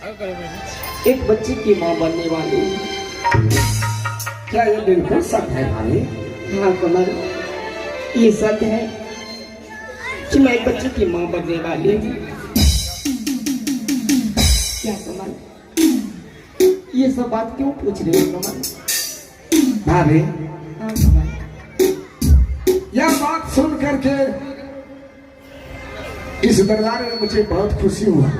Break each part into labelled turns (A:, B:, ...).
A: एक बच्चे की माँ बनने वाली।
B: क्या ये बिल्कुल सत्य है भाभी?
A: हाँ कमल, ये सत्य है कि मैं एक बच्चे की माँ बनने वाली हूँ। क्या कमल, ये सब बात क्यों पूछ रहे हो कमल?
B: भाभी,
A: हाँ कमल,
B: यह बात सुन करके इस दरबार में मुझे बहुत खुशी हुआ।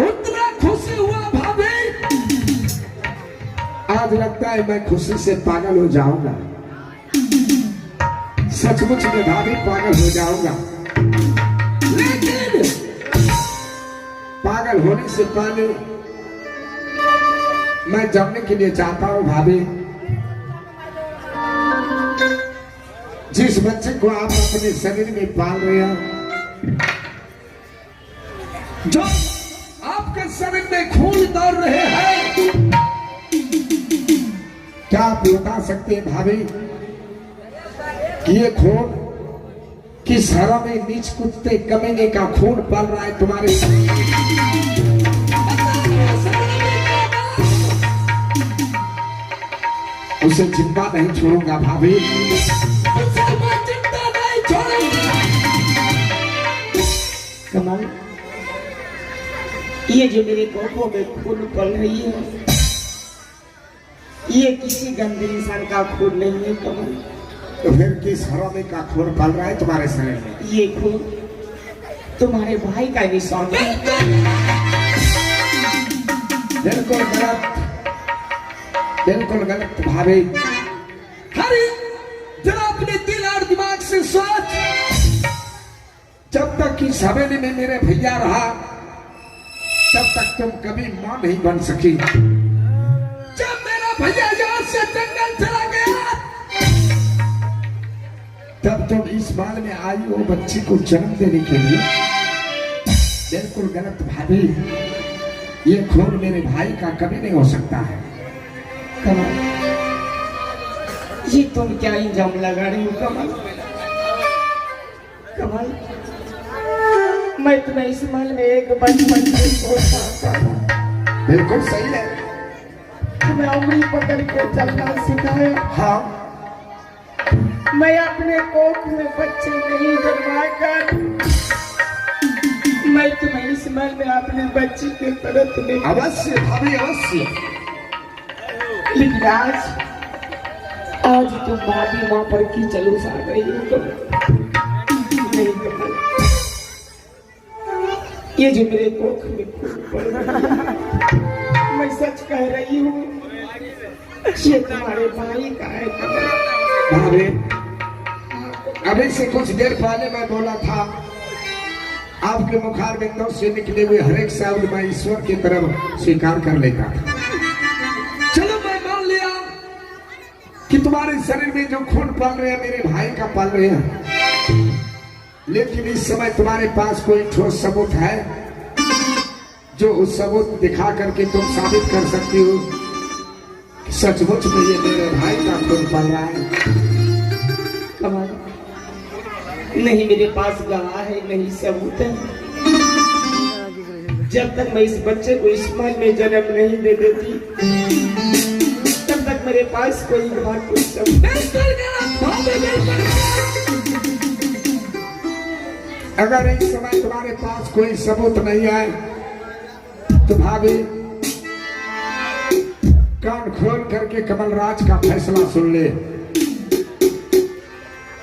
B: उतना खुशी हुआ भाभी, आज लगता है मैं खुशी से पागल हो जाऊंगा। सचमुच में भाभी पागल हो जाऊंगा। लेकिन पागल होने से पहले मैं जानने के लिए चाहता हूं भाभी, जिस बच्चे को आप अपने शरीर में पाल रहे हैं, जो आपके शरीर में खून दौड़ रहे हैं, क्या आप बता सकते हैं भाभी कि ये खून किस हरा में नीच कुत्ते कमीने का खून पल रहा है तुम्हारे शरीर में? उसे जिंदा नहीं छोड़ूंगा भाभी, उसे मैं जिंदा नहीं छोड़ूंगा।
A: कमल, ये जो मेरे कोखों में खून पल रही है, ये किसी गंदे इंसान का खून नहीं है कमल।
B: तो फिर किस हरामी का खून पल रहा है तुम्हारे शरीर में?
A: ये खून तुम्हारे भाई का निशान है।
B: बिल्कुल गलत, बिल्कुल गलत भाभी। अरे जरा अपने दिल और दिमाग से सोच, जब तक कि हवेली में मेरे भैया रहा तब तक तुम कभी मां नहीं बन सकी। जब मेरा भैया यहाँ से जंगल चला गया तब तुम इस बाल में आई हो बच्ची को जन्म देने के लिए। बिल्कुल गलत भाभी, ये खून मेरे भाई का कभी नहीं हो सकता है।
A: कमल, ये तुम क्या इल्जाम लगा रही हो कमल? कमल, मैं तुम्हें इस महल में एक बचपन से सोचता था।
B: बिल्कुल सही है।
A: तुम्हें उंगली पकड़ के चलना सिखाया।
B: हाँ,
A: मैं अपने कोख में बच्चे नहीं जन्मा कर मैं तुम्हें इस महल में अपने बच्चे के तरफ ले।
B: अवश्य भाभी, अवश्य।
A: लेकिन आज तुम भाभी माँ पर की चलूस आ गई हो तो नहीं कमल, ये जो मेरे कोख में खून पड़ रहा है, मैं सच कह रही हूँ, ये तुम्हारे भाई का है कमल।
B: भाभी, अभी से कुछ देर पहले मैं बोला था, आपके मुखार बिंदों से निकले हुए हर एक शब्द मैं ईश्वर की तरफ स्वीकार कर लेता था। चलो मैं मान लिया कि तुम्हारे शरीर में जो खून पल रहे हैं मेरे भाई का पल रहे हैं, लेकिन इस समय तुम्हारे पास कोई ठोस सबूत है जो उस सबूत दिखा करके तुम साबित कर सकती हो कि सचमुच में ये मेरे भाई का खून पल रहा है?
A: कमल, नहीं मेरे पास गवाह है, नहीं सबूत है। जब तक मैं इस बच्चे को इस महल में जन्म नहीं दे देती तब तक मेरे पास कोई गवाह, कोई सबूत।
B: अगर इस समय तुम्हारे पास कोई सबूत नहीं है तो भाभी कान खोल करके कमलराज का फैसला सुन ले।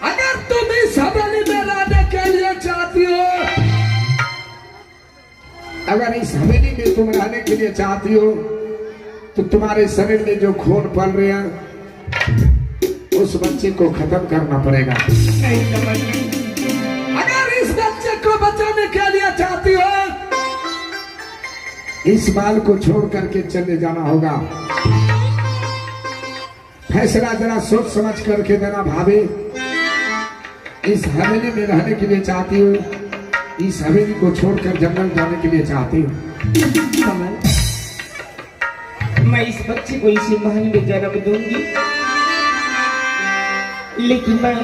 B: अगर तुम इस हवेली में रहने के लिए चाहती हो, अगर इस हवेली में तुम रहने के लिए चाहती हो तो तुम्हारे शरीर में जो खून पल रहे हैं उस बच्चे को खत्म करना पड़ेगा।
A: नहीं कमल,
B: अगर इस बच्चे को बचाने के लिए चाहती हो इस बाल को छोड़ करके चले जाना होगा। फैसला जरा सोच समझ करके देना भाभी। इस हवेली में रहने के लिए चाहती हूँ, इस हवेली को छोड़कर जंगल जाने के लिए चाहती हूँ।
A: कमल, मैं इस बच्चे को इसी महल में जन्म दूंगी, लेकिन मैं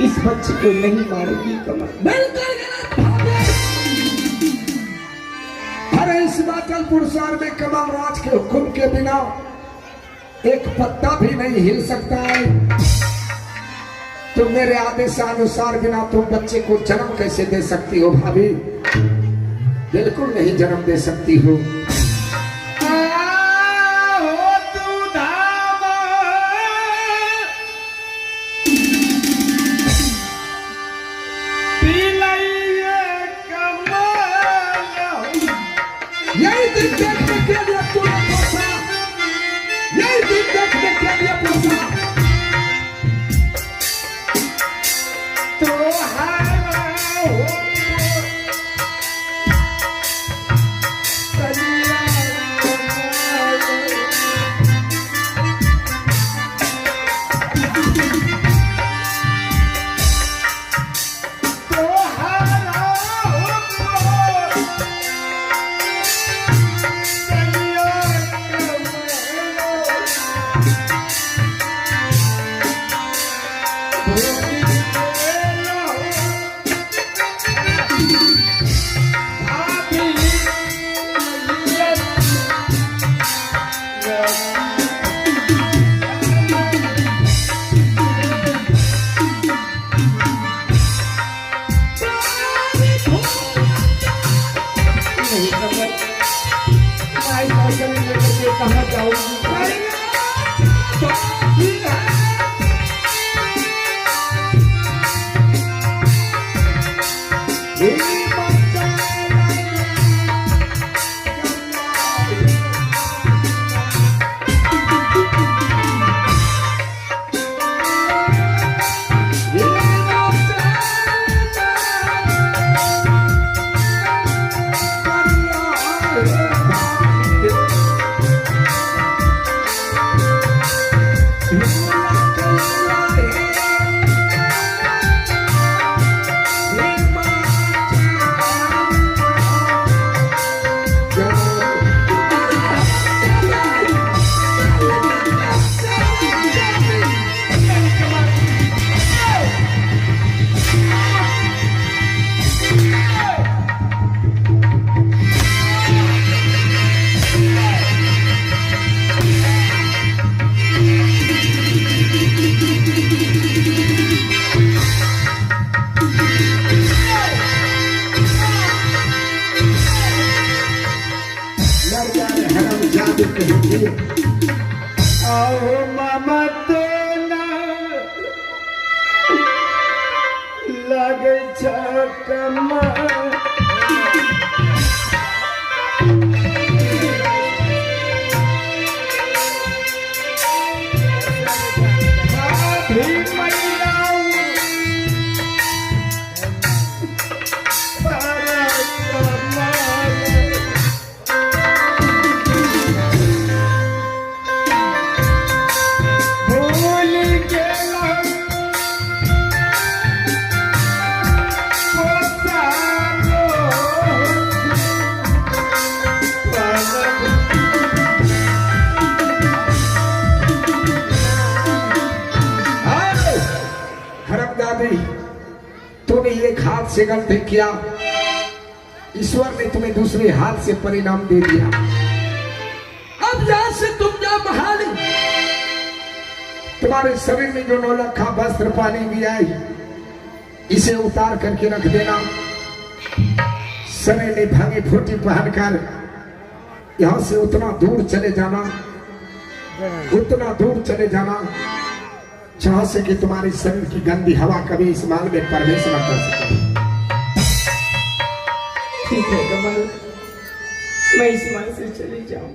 A: इस बच्चे को नहीं मारूंगी कमल।
B: बिल्कुल गलत भाभी। अरे इस बाटल पुरस्कार में कमल राज के हुक्म के बिना एक पत्ता भी नहीं हिल सकता है। तुम मेरे आदेशानुसार बिना तुम बच्चे को जन्म कैसे दे सकती हो भाभी? बिल्कुल नहीं जन्म दे सकती हो। यही दिन देखने के लिए पूरा पहुंचा, यही दिन देखने के लिए पहुंचा। तो कहाँ जाऊंगी? आओ मामा तो ना लगे छकमा तूने एक हाथ से गलती किया, ईश्वर ने तुम्हें दूसरे हाथ से परिणाम दे दिया। अब यहां से तुम जा बहाली, तुम्हारे शरीर में जो नौलखा वस्त्र पानी भी आई, इसे उतार करके रख देना। समय में भांगी फूटी पहनकर यहां से उतना दूर चले जाना, उतना दूर चले जाना जहां से कि तुम्हारे शरीर की गंदी हवा कभी इस माल में प्रवेश न कर सके।
A: ठीक है कमल, मैं इस माल से चली जाऊं।